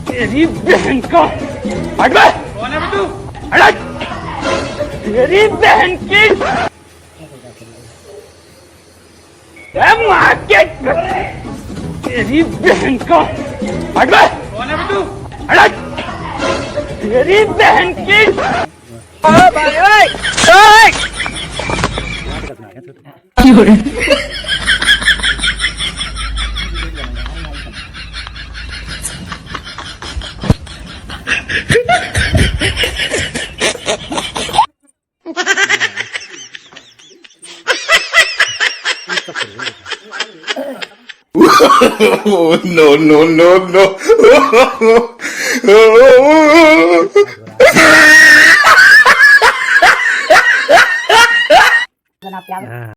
तेरी बहन का हट बे। कौन है तू? हट। तेरी बहन की माँ के तेरी बहन का हट बे। कौन है तू? हट। तेरी बहन की Oh, no, no, no, no.